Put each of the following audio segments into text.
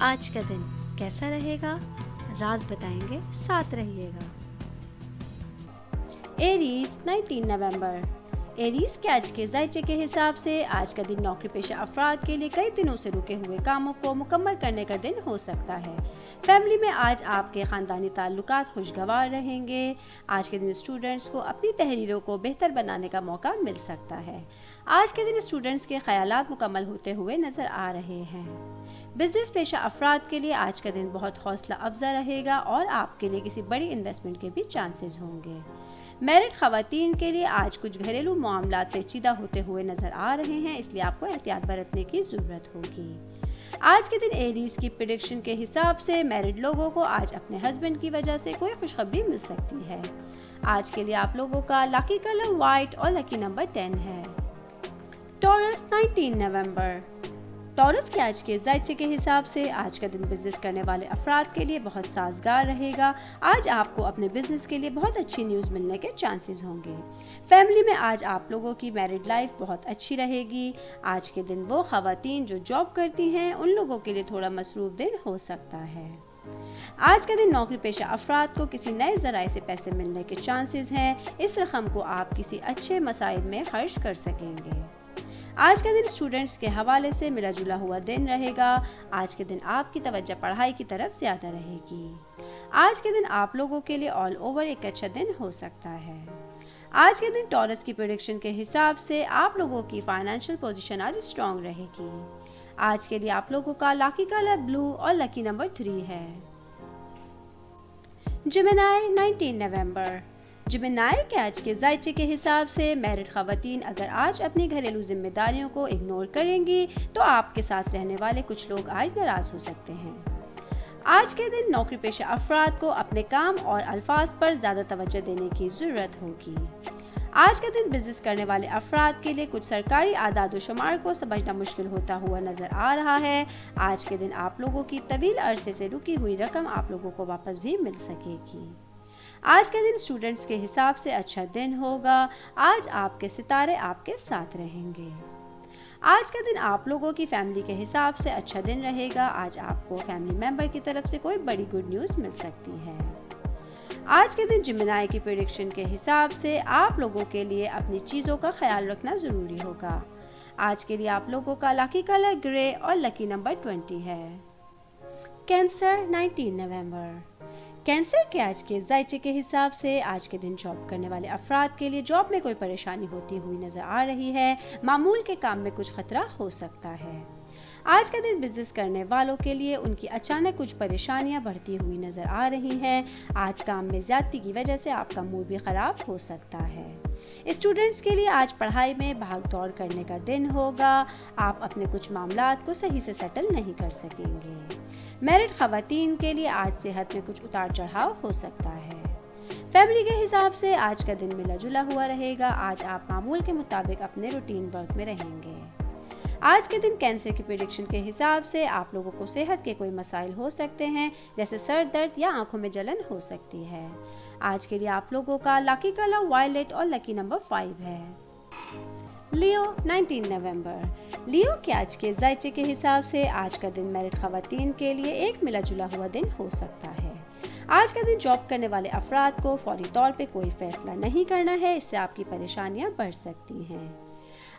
آج کا دن کیسا رہے گا؟ راز بتائیں گے، ساتھ رہیے گا۔ ایریز 19 نومبر۔ ایریز کے آج کے ذائچے کے حساب سے آج کا دن نوکری پیشہ افراد کے لیے کئی دنوں سے رکے ہوئے کاموں کو مکمل کرنے کا دن ہو سکتا ہے۔ فیملی میں آج آپ کے خاندانی تعلقات خوشگوار رہیں گے۔ آج کے دن اسٹوڈنٹس کو اپنی تحریروں کو بہتر بنانے کا موقع مل سکتا ہے۔ آج کے دن اسٹوڈنٹس کے خیالات مکمل ہوتے ہوئے نظر آ رہے ہیں۔ بزنس پیشہ افراد کے لیے آج کا دن بہت حوصلہ افزا رہے گا اور آپ کے لیے کسی بڑی انویسٹمنٹ کے بھی چانسز ہوں گے۔ میرڈ خواتین کے لیے آج کچھ گھریلو معاملات پیچیدہ ہوتے ہوئے نظر آ رہے ہیں، اس لیے آپ کو احتیاط برتنے کی ضرورت ہوگی۔ آج کے دن ایریز کی پریڈکشن کے حساب سے میرڈ لوگوں کو آج اپنے ہسبینڈ کی وجہ سے کوئی خوشخبری مل سکتی ہے۔ آج کے لیے آپ لوگوں کا لکی کلر وائٹ اور لکی نمبر 10 ہے۔ ٹورس 19 نومبر۔ ٹورس کے آج کے ذائچے کے حساب سے آج کا دن بزنس کرنے والے افراد کے لیے بہت سازگار رہے گا۔ آج آپ کو اپنے بزنس کے لیے بہت اچھی نیوز ملنے کے چانسز ہوں گے۔ فیملی میں آج آپ لوگوں کی میرڈ لائف بہت اچھی رہے گی۔ آج کے دن وہ خواتین جو جاب کرتی ہیں ان لوگوں کے لیے تھوڑا مصروف دن ہو سکتا ہے۔ آج کا دن نوکری پیشہ افراد کو کسی نئے ذرائع سے پیسے ملنے کے چانسز ہیں۔ اس رقم کو آپ کسی اچھے مسائل میں خرچ کر سکیں گے۔ آج کا دن اسٹوڈنٹس کے حوالے سے ملا جلا ہوا دن رہے گا۔ آج کے دن آپ کی توجہ پڑھائی کی طرف زیادہ رہے گی۔ آج کے دن آپ لوگوں کے لیے آل اوور ایک اچھا دن ہو سکتا ہے۔ آج کے دن ٹورس کی پریڈکشن کے حساب سے آپ لوگوں کی فائنینشیل پوزیشن آج اسٹرانگ رہے گی۔ آج کے لیے آپ لوگوں کا لکی کلر بلو اور لکی نمبر 3 ہے۔ جیمنائی 19 نومبر۔ جیمنائی کے آج کے ذائچے کے حساب سے میرڈ خواتین اگر آج اپنی گھریلو ذمہ داریوں کو اگنور کریں گی تو آپ کے ساتھ رہنے والے کچھ لوگ آج ناراض ہو سکتے ہیں۔ آج کے دن نوکری پیشہ افراد کو اپنے کام اور الفاظ پر زیادہ توجہ دینے کی ضرورت ہوگی۔ آج کا دن بزنس کرنے والے افراد کے لیے کچھ سرکاری اعداد و شمار کو سمجھنا مشکل ہوتا ہوا نظر آ رہا ہے۔ آج کے دن آپ لوگوں کی طویل عرصے سے رکی ہوئی رقم آپ لوگوں کو واپس بھی مل سکے گی۔ آج کا دن اسٹوڈنٹس کے حساب سے اچھا دن ہوگا۔ آج آپ کے ستارے آپ کے ساتھ رہیں گے۔ آج کا دن آپ لوگوں کی فیملی کے حساب سے اچھا دن رہے گا۔ آج آپ کو فیملی ممبر کی طرف سے کوئی بڑی گڈ نیوز مل سکتی ہے۔ آج کے دن جیمنائی کی پریڈکشن کے حساب سے آپ لوگوں کے لیے اپنی چیزوں کا خیال رکھنا ضروری ہوگا۔ آج کے لیے آپ لوگوں کا لکی کلر گرے اور لکی نمبر 20 ہے۔ کینسر 19 نومبر۔ کینسر کے آج کے ذائچے کے حساب سے آج کے دن جاب کرنے والے افراد کے لیے جاب میں کوئی پریشانی ہوتی ہوئی نظر آ رہی ہے۔ معمول کے کام میں کچھ خطرہ ہو سکتا ہے۔ آج کا دن بزنس کرنے والوں کے لیے ان کی اچانک کچھ پریشانیاں بڑھتی ہوئی نظر آ رہی ہیں۔ آج کام میں زیادتی کی وجہ سے آپ کا موڈ بھی خراب ہو سکتا ہے۔ اسٹوڈنٹس کے لیے آج پڑھائی میں بھاگ دوڑ کرنے کا دن ہوگا۔ آپ اپنے کچھ معاملات کو صحیح سے سیٹل نہیں کر سکیں گے۔ میرڈ خواتین کے لیے آج صحت میں کچھ اتار چڑھاؤ ہو سکتا ہے۔ فیملی کے حساب سے آج کا دن ملا جلا ہوا رہے گا۔ آج آپ معمول کے مطابق اپنے روٹین ورک میں رہیں گے۔ آج کے دن کینسر کی پریڈکشن کے حساب سے آپ لوگوں کو صحت کے کوئی مسائل ہو سکتے ہیں، جیسے سر درد یا آنکھوں میں جلن ہو سکتی ہے۔ آج کے لیے آپ لوگوں کا لکی کلر وائلٹ اور لکی نمبر 5 ہے۔ لیو 19 نومبر۔ لیو کے آج کے ذائچے کے حساب سے آج کا دن میرڈ خواتین کے لیے ایک ملا جلا ہوا دن ہو سکتا ہے۔ آج کا دن جاب کرنے والے افراد کو فوری طور پہ کوئی فیصلہ نہیں کرنا ہے، اس سے آپ کی پریشانیاں بڑھ سکتی ہیں۔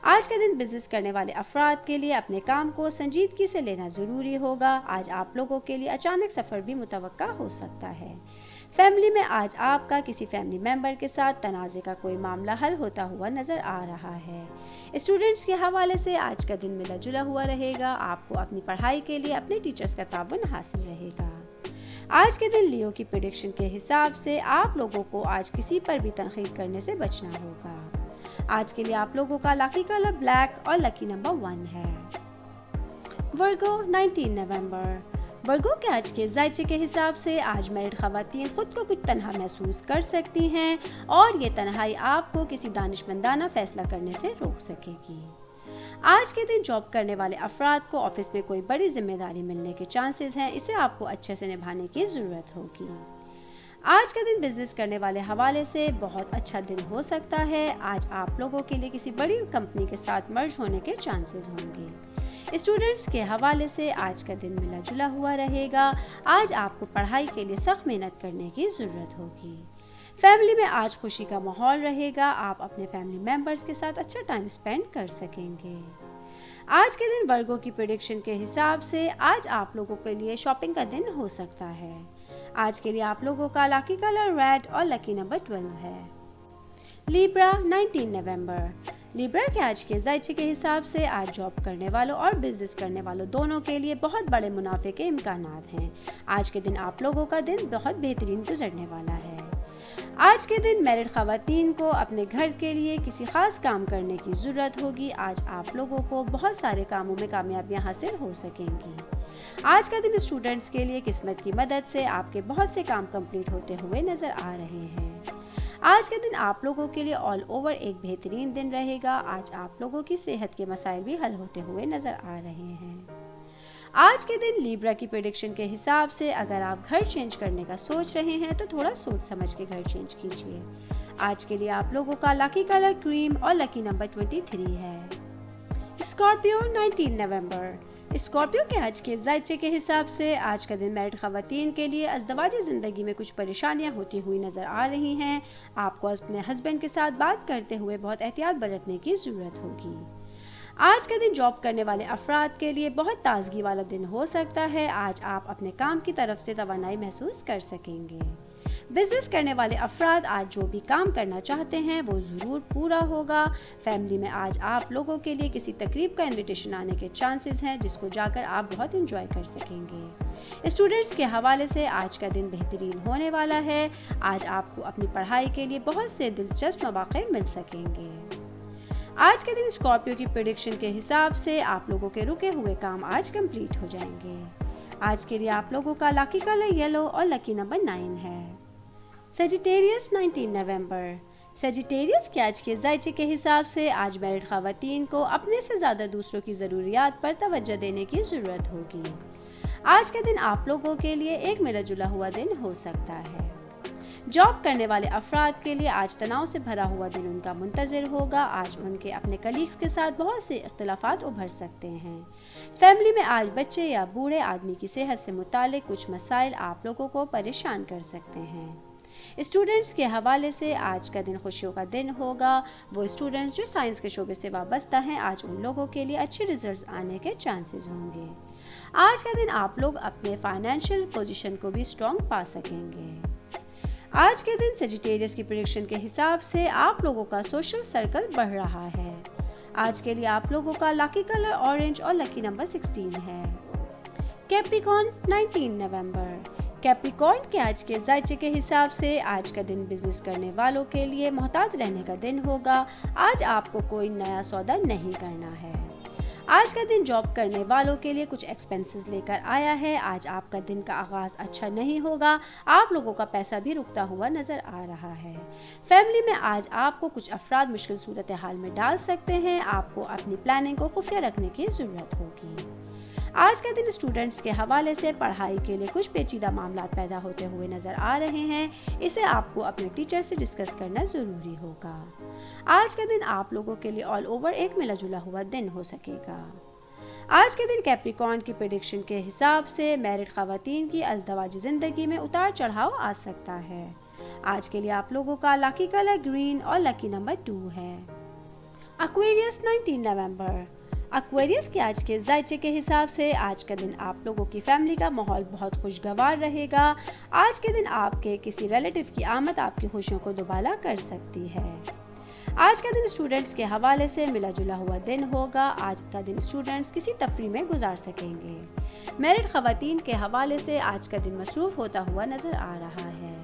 آج کا دن بزنس کرنے والے افراد کے لیے اپنے کام کو سنجیدگی سے لینا ضروری ہوگا۔ آج آپ لوگوں کے لیے اچانک سفر بھی متوقع ہو سکتا ہے۔ فیملی میں آج آپ کا کسی فیملی ممبر کے ساتھ تنازع کا کوئی معاملہ حل ہوتا ہوا نظر آ رہا ہے۔ اسٹوڈنٹس کے حوالے سے آج کا دن ملا جلا ہوا رہے گا۔ آپ کو اپنی پڑھائی کے لیے اپنے ٹیچرز کا تعاون حاصل رہے گا۔ آج کے دن لیو کی پریڈکشن کے حساب سے آپ لوگوں کو آج کسی پر بھی تنقید کرنے سے بچنا ہوگا۔ آج کے لیے آپ لوگوں کا لکی کلر بلیک اور لکی نمبر 1 ہے۔ ورگو 19 نومبر۔ ورگو کے آج کے ذائچے کے حساب سے آج میرڈ خواتین خود کو کچھ تنہا محسوس کر سکتی ہیں اور یہ تنہائی آپ کو کسی دانشمندانہ فیصلہ کرنے سے روک سکے گی۔ آج کے دن جاب کرنے والے افراد کو آفس میں کوئی بڑی ذمہ داری ملنے کے چانسز ہیں، اسے آپ کو اچھے سے نبھانے کی ضرورت ہوگی۔ آج کا دن بزنس کرنے والے حوالے سے بہت اچھا دن ہو سکتا ہے۔ آج آپ لوگوں کے لیے کسی بڑی کمپنی کے ساتھ مرج ہونے کے چانسز ہوں گے۔ اسٹوڈنٹس کے حوالے سے آج کا دن ملا جلا ہوا رہے گا. آج آپ کو پڑھائی کے لیے سخت محنت کرنے کی ضرورت ہوگی. فیملی میں آج خوشی کا ماحول رہے گا. آپ اپنے فیملی ممبرز کے ساتھ اچھا ٹائم سپینڈ کر سکیں گے. آج کے دن ورگو کی پریڈکشن کے حساب سے آج آپ لوگوں کے لیے شاپنگ کا دن ہو سکتا ہے. آج کے لیے آپ لوگوں کا لکی کلر ریڈ اور لکی نمبر 12 ہے. لیبرا 19 نومبر. لیبرا کے آج کے ذائچے کے حساب سے آج جاب کرنے والوں اور بزنس کرنے والوں دونوں کے لیے بہت بڑے منافع کے امکانات ہیں. آج کے دن آپ لوگوں کا دن بہت بہترین گزرنے والا ہے. آج کے دن میرڈ خواتین کو اپنے گھر کے لیے کسی خاص کام کرنے کی ضرورت ہوگی. آج آپ لوگوں کو بہت سارے کاموں میں کامیابیاں حاصل ہو سکیں گی. آج کا دن اسٹوڈنٹس کے لیے قسمت کی مدد سے آپ کے بہت سے کام کمپلیٹ ہوتے ہوئے نظر آ رہے ہیں. آج کے دن آپ لوگوں کے لیے آل اوور ایک بہترین دن رہے گا. آج آپ لوگوں کی صحت کے مسائل بھی حل ہوتے ہوئے نظر آ رہے ہیں. آج کے دن لیبرا کی پریڈکشن کے حساب سے اگر آپ گھر چینج کرنے کا سوچ رہے ہیں تو تھوڑا سوچ سمجھ کے گھر چینج کیجیے. آج کے لیے آپ لوگوں کا لکی کلر کریم اور لکی نمبر 23 ہے. اسکارپیو 19 نومبر. اسکارپیو کے آج کے ذائچے کے حساب سے آج کا دن میرڈ خواتین کے لیے ازدواجی زندگی میں کچھ پریشانیاں ہوتی ہوئی نظر آ رہی ہیں. آپ کو اپنے ہسبینڈ کے ساتھ بات کرتے ہوئے بہت احتیاط برتنے کی ضرورت ہوگی. آج کا دن جاب کرنے والے افراد کے لیے بہت تازگی والا دن ہو سکتا ہے. آج آپ اپنے کام کی طرف سے توانائی محسوس کر سکیں گے. بزنس کرنے والے افراد آج جو بھی کام کرنا چاہتے ہیں وہ ضرور پورا ہوگا. فیملی میں آج آپ لوگوں کے لیے کسی تقریب کا انویٹیشن آنے کے چانسز ہیں جس کو جا کر آپ بہت انجوائے کر سکیں گے. اسٹوڈنٹس کے حوالے سے آج کا دن بہترین ہونے والا ہے. آج آپ کو اپنی پڑھائی کے لیے بہت سے دلچسپ مواقع مل سکیں گے. آج کے دن اسکارپیو کی پریڈکشن کے حساب سے آپ لوگوں کے رکے ہوئے کام آج کمپلیٹ ہو جائیں گے. آج کے لیے آپ لوگوں کا لکی کلر یلو اور لکی نمبر 9 ہے. سیجیٹیریس 19 نومبر. سیجیٹیریس کے آج کے ذائچے کے حساب سے آج میرڈ خواتین کو اپنے سے زیادہ دوسروں کی ضروریات پر توجہ دینے کی ضرورت ہوگی. آج کا دن آپ لوگوں کے لیے ایک ملا جلا ہوا دن ہو سکتا ہے. جاب کرنے والے افراد کے لیے آج تناؤ سے بھرا ہوا دن ان کا منتظر ہوگا. آج ان کے اپنے کلیگز کے ساتھ بہت سے اختلافات ابھر سکتے ہیں. فیملی میں آج بچے یا بوڑھے آدمی کی صحت سے متعلق کچھ مسائل آپ لوگوں کو پریشان کر سکتے ہیں. اسٹوڈنٹس کے حوالے سے آج کا دن خوشیوں کا دن ہوگا. وہ اسٹوڈنٹس جو سائنس کے شعبے سے وابستہ ہیں آج ان لوگوں کے لیے اچھے ریزلٹس آنے کے چانسز ہوں گے. آج کا دن آپ لوگ اپنے فائنینشیل پوزیشن کو بھی اسٹرانگ پا سکیں گے. آج کے دن سیجیٹیریس کی پریڈکشن کے حساب سے آپ لوگوں کا سوشل سرکل بڑھ رہا ہے. آج کے لیے آپ لوگوں کا لکی کلر اورنج اور لکی نمبر 16 ہے. کیپریکارن 19 نومبر. کیپریکارن کے آج کے ذائچے کے حساب سے آج کا دن بزنس کرنے والوں کے لیے محتاط رہنے کا دن ہوگا. آج آپ کو کوئی نیا سودا نہیں کرنا ہے. آج کا دن جاب کرنے والوں کے لیے کچھ ایکسپینسز لے کر آیا ہے. آج آپ کا دن کا آغاز اچھا نہیں ہوگا. آپ لوگوں کا پیسہ بھی رکتا ہوا نظر آ رہا ہے. فیملی میں آج آپ کو کچھ افراد مشکل صورتحال میں ڈال سکتے ہیں. آپ کو اپنی پلاننگ کو خفیہ رکھنے کی ضرورت ہوگی. آج کا دن اسٹوڈنٹس کے حوالے سے پڑھائی کے لیے کچھ پیچیدہ معاملات پیدا ہوتے ہوئے نظر آ رہے ہیں. اسے آپ کو اپنے ٹیچر سے ڈسکس کرنا ضروری ہوگا. آج کا دن آپ لوگوں کے لیے آل اوور ایک ملا جلا ہوا دن ہو سکے گا. آج کے دن کیپریکارن کی پریڈکشن کے حساب سے میرڈ خواتین کی ازدواجی زندگی میں اتار چڑھاؤ آ سکتا ہے. آج کے لیے آپ لوگوں کا لکی کلر گرین اور لکی نمبر 2 ہے. ایکویریس 19 نومبر. ایکویریس کے آج کے ذائچے کے حساب سے آج کا دن آپ لوگوں کی فیملی کا ماحول بہت خوشگوار رہے گا. آج کے دن آپ کے کسی ریلیٹیو کی آمد آپ کی خوشیوں کو دوبالا کر سکتی ہے. آج کا دن اسٹوڈنٹس کے حوالے سے ملا جلا ہوا دن ہوگا. آج کا دن اسٹوڈنٹس کسی تفریح میں گزار سکیں گے. میرڈ خواتین کے حوالے سے آج کا دن مصروف ہوتا ہوا نظر آ رہا ہے.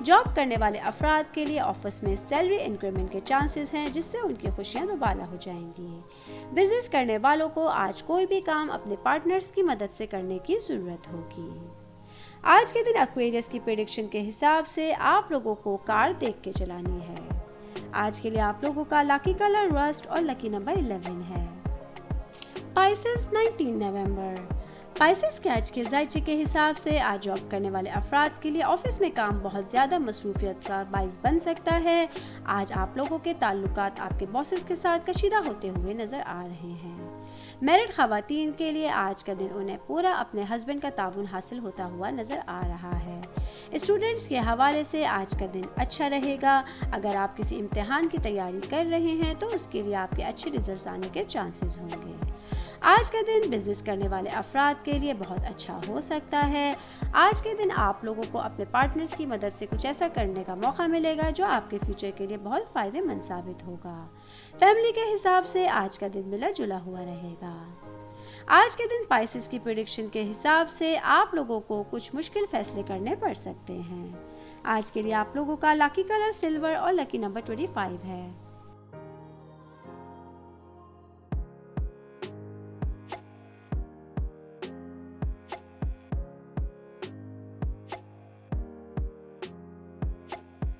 جاب کرنے والے افراد کے لیے آفس میں سیلری انکریمنٹ کے چانسز ہیں جس سے ان کی خوشیاں دوبالا ہو جائیں گی. بزنس کرنے والوں کو آج کوئی بھی کام اپنے پارٹنرز کی مدد سے کرنے کی ضرورت ہوگی. آج کے دن ایکویریس کی پریڈکشن کے حساب سے آپ لوگوں کو کار دیکھ کے چلانی ہے. آج کے لیے آپ لوگوں کا لکی کلر رسٹ اور لکی نمبر 11 ہے. پائسس 19 نومبر. پائسس کے آج کے ذائچے کے حساب سے آج جاب کرنے والے افراد کے لیے آفس میں کام بہت زیادہ مصروفیت کا باعث بن سکتا ہے. آج آپ لوگوں کے تعلقات آپ کے باسز کے ساتھ کشیدہ ہوتے ہوئے نظر آ رہے ہیں. میرڈ خواتین کے لیے آج کا دن انہیں پورا اپنے ہسبینڈ کا تعاون حاصل ہوتا ہوا نظر آ رہا ہے۔ اسٹوڈنٹس کے حوالے سے آج کا دن اچھا رہے گا۔ اگر آپ کسی امتحان کی تیاری کر رہے ہیں تو اس کے لیے آپ کے اچھے ریزلٹس آنے کے چانسز ہوں گے۔ آج کا دن بزنس کرنے والے افراد کے لیے بہت اچھا ہو سکتا ہے۔ آج کے دن آپ لوگوں کو اپنے پارٹنرز کی مدد سے کچھ ایسا کرنے کا موقع ملے گا جو آپ کے فیوچر کے لیے بہت فائدہ مند ثابت ہوگا۔ فیملی کے حساب سے آج کا دن ملا جلا ہوا رہے گا۔ آج کے دن پائسس کی پریڈکشن کے حساب سے آپ لوگوں کو کچھ مشکل فیصلے کرنے پڑ سکتے ہیں۔ آج کے لیے آپ لوگوں کا لکی کلر سلور اور لکی نمبر 25 ہے۔